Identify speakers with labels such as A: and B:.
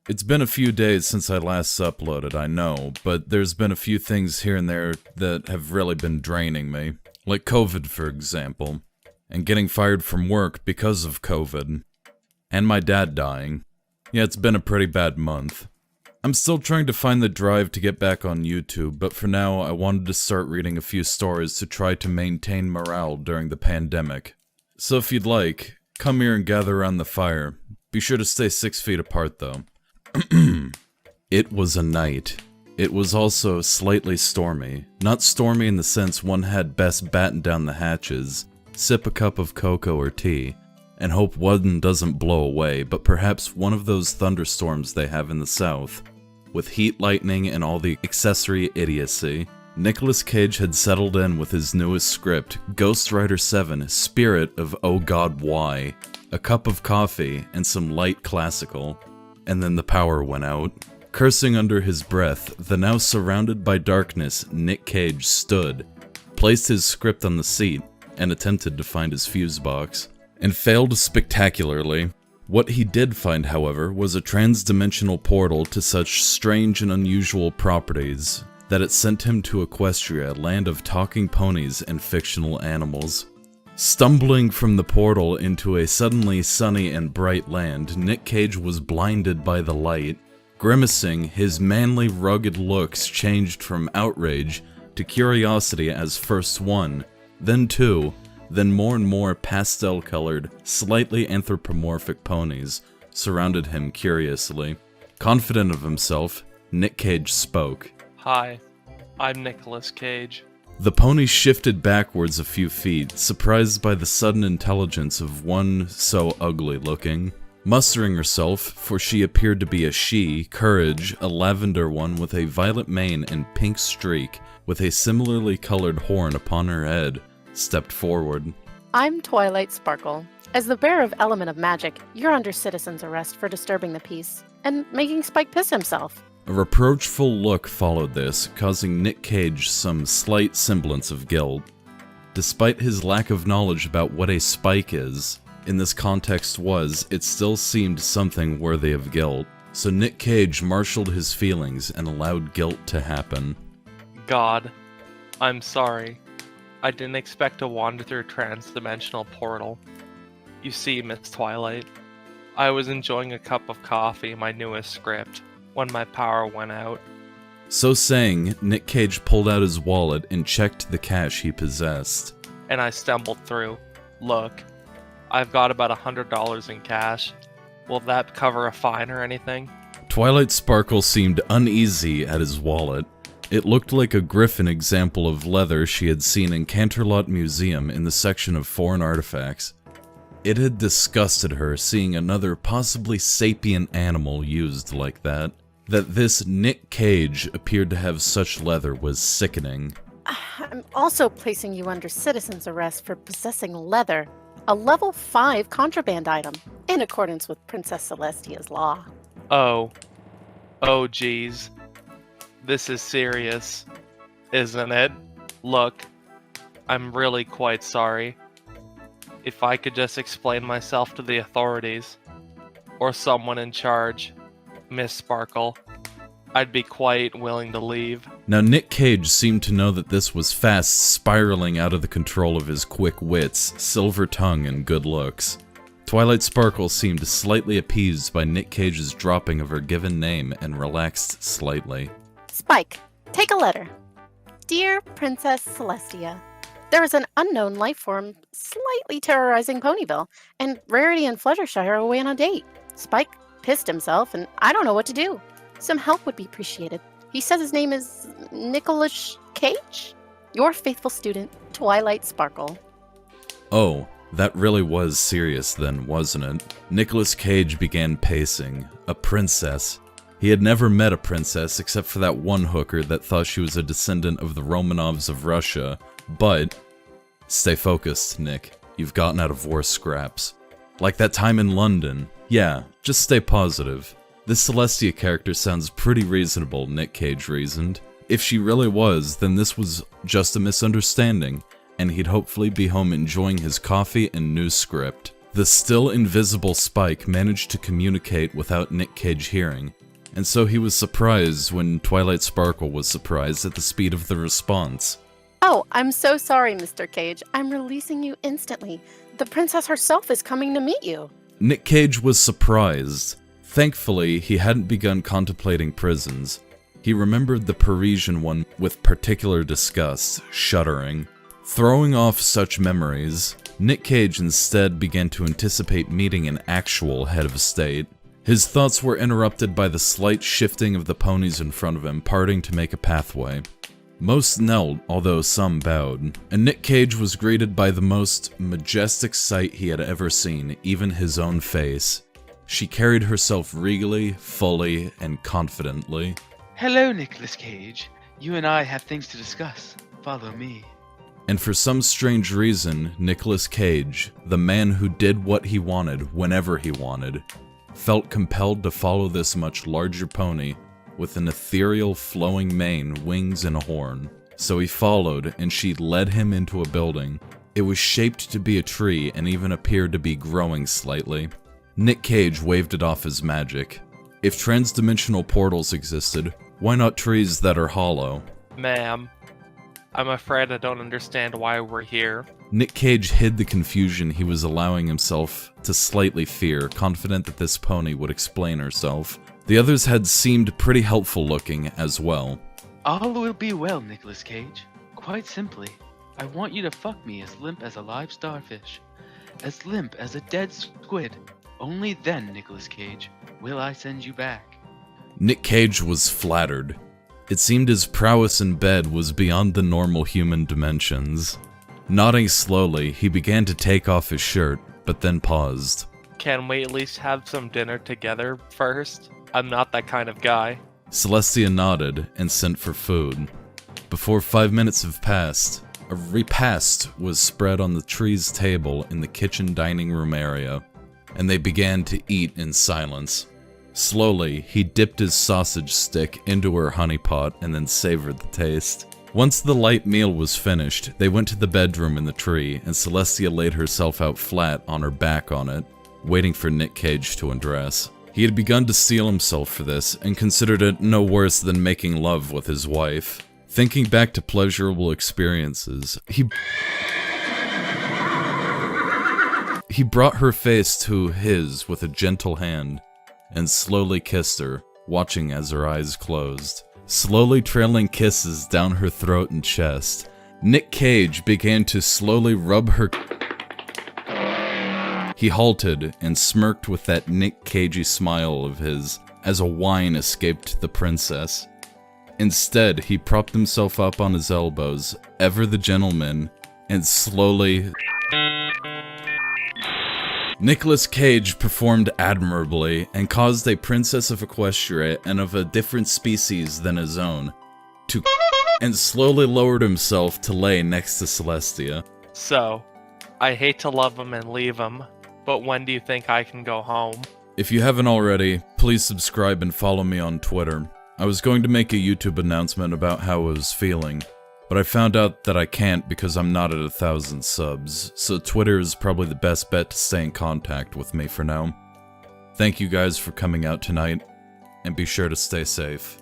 A: It's been a few days since I last uploaded, I know, but there's been a few things here and there that have really been draining me. Like COVID, for example. And getting fired from work because of COVID. And my dad dying. Yeah, it's been a pretty bad month. I'm still trying to find the drive to get back on YouTube, but for now I wanted to start reading a few stories to try to maintain morale during the pandemic. So if you'd like, come here and gather around the fire. Be sure to stay 6 feet apart though. It was a night. It was also slightly stormy. Not stormy in the sense one had best batten down the hatches, sip a cup of cocoa or tea, and hope one doesn't blow away, but perhaps one of those thunderstorms they have in the south, with heat lightning and all the accessory idiocy. Nicolas Cage had settled in with his newest script, Ghost Rider 7, Spirit of Oh God Why, a cup of coffee, and some light classical. And then the power went out. Cursing under his breath, the now surrounded by darkness, Nick Cage stood, placed his script on the seat, and attempted to find his fuse box. And failed spectacularly. What he did find, however, was a trans-dimensional portal to such strange and unusual properties that it sent him to Equestria, land of talking ponies and fictional animals. Stumbling from the portal into a suddenly sunny and bright land, Nick Cage was blinded by the light. Grimacing, his manly, rugged looks changed from outrage to curiosity as first one, then two, then more and more pastel-colored, slightly anthropomorphic ponies surrounded him curiously. Confident of himself, Nick Cage spoke.
B: Hi, I'm Nicolas Cage.
A: The pony shifted backwards a few feet, surprised by the sudden intelligence of one so ugly-looking. Mustering herself, for she appeared to be a she, Courage, a lavender one with a violet mane and pink streak, with a similarly colored horn upon her head, stepped forward.
C: I'm Twilight Sparkle. As the bearer of Element of Magic, you're under citizen's arrest for disturbing the peace, and making Spike piss himself.
A: A reproachful look followed this, causing Nick Cage some slight semblance of guilt. Despite his lack of knowledge about what a spike is, in this context it still seemed something worthy of guilt. So Nick Cage marshaled his feelings and allowed guilt to happen.
B: God, I'm sorry. I didn't expect to wander through a trans-dimensional portal. You see, Miss Twilight, I was enjoying a cup of coffee, my newest script, when my power went out.
A: So saying, Nick Cage pulled out his wallet and checked the cash he possessed.
B: And I stumbled through. Look, I've got about $100 in cash. Will that cover a fine or anything?
A: Twilight Sparkle seemed uneasy at his wallet. It looked like a griffin example of leather she had seen in Canterlot Museum in the section of foreign artifacts. It had disgusted her seeing another possibly sapient animal used like that. That this Nick Cage appeared to have such leather was sickening.
C: I'm also placing you under citizen's arrest for possessing leather, a level 5 contraband item, in accordance with Princess Celestia's law.
B: Oh geez. This is serious, isn't it? Look, I'm really quite sorry. If I could just explain myself to the authorities, or someone in charge, Miss Sparkle, I'd be quite willing to leave.
A: Now Nick Cage seemed to know that this was fast spiraling out of the control of his quick wits, silver tongue, and good looks. Twilight Sparkle seemed slightly appeased by Nick Cage's dropping of her given name and relaxed slightly.
C: Spike, take a letter. Dear Princess Celestia, there is an unknown life form slightly terrorizing Ponyville, and Rarity and Fluttershy are away on a date. Spike pissed himself, and I don't know what to do. Some help would be appreciated. He says his name is Nicolas Cage? Your faithful student, Twilight Sparkle.
A: Oh, that really was serious then, wasn't it? Nicolas Cage began pacing. A princess. He had never met a princess except for that one hooker that thought she was a descendant of the Romanovs of Russia, but... Stay focused, Nick. You've gotten out of war scraps. Like that time in London. Yeah, just stay positive. This Celestia character sounds pretty reasonable, Nick Cage reasoned. If she really was, then this was just a misunderstanding, and he'd hopefully be home enjoying his coffee and new script. The still invisible Spike managed to communicate without Nick Cage hearing, and so he was surprised when Twilight Sparkle was surprised at the speed of the response.
C: Oh, I'm so sorry, Mr. Cage. I'm releasing you instantly. The princess herself is coming to meet you.
A: Nick Cage was surprised. Thankfully, he hadn't begun contemplating prisons. He remembered the Parisian one with particular disgust, shuddering. Throwing off such memories, Nick Cage instead began to anticipate meeting an actual head of state. His thoughts were interrupted by the slight shifting of the ponies in front of him, parting to make a pathway. Most knelt, although some bowed, and Nick Cage was greeted by the most majestic sight he had ever seen, even his own face. She carried herself regally, fully, and confidently.
D: Hello, Nicolas Cage. You and I have things to discuss. Follow me.
A: And for some strange reason, Nicolas Cage, the man who did what he wanted whenever he wanted, felt compelled to follow this much larger pony with an ethereal flowing mane, wings, and a horn. So he followed, and she led him into a building. It was shaped to be a tree and even appeared to be growing slightly. Nick Cage waved it off as magic. If transdimensional portals existed, why not trees that are hollow?
B: Ma'am, I'm afraid I don't understand why we're here.
A: Nick Cage hid the confusion he was allowing himself to slightly fear, confident that this pony would explain herself. The others had seemed pretty helpful looking as well.
D: All will be well, Nicolas Cage. Quite simply, I want you to fuck me as limp as a live starfish. As limp as a dead squid. Only then, Nicolas Cage, will I send you back.
A: Nick Cage was flattered. It seemed his prowess in bed was beyond the normal human dimensions. Nodding slowly, he began to take off his shirt, but then paused.
B: Can we at least have some dinner together first? I'm not that kind of guy.
A: Celestia nodded and sent for food. Before 5 minutes have passed, a repast was spread on the tree's table in the kitchen dining room area, and they began to eat in silence. Slowly, he dipped his sausage stick into her honey pot and then savored the taste. Once the light meal was finished, they went to the bedroom in the tree, and Celestia laid herself out flat on her back on it, waiting for Nick Cage to undress. He had begun to steel himself for this, and considered it no worse than making love with his wife. Thinking back to pleasurable experiences, he brought her face to his with a gentle hand, and slowly kissed her, watching as her eyes closed. Slowly trailing kisses down her throat and chest, Nick Cage began to slowly rub her. He halted and smirked with that Nick Cagey smile of his as a whine escaped the princess. Instead, he propped himself up on his elbows, ever the gentleman, and slowly. Nicolas Cage performed admirably and caused a princess of Equestria and of a different species than his own to and slowly lowered himself to lay next to Celestia.
B: So, I hate to love him and leave him, but when do you think I can go home?
A: If you haven't already, please subscribe and follow me on Twitter. I was going to make a YouTube announcement about how I was feeling, but I found out that I can't because I'm not at 1,000 subs, so Twitter is probably the best bet to stay in contact with me for now. Thank you guys for coming out tonight, and be sure to stay safe.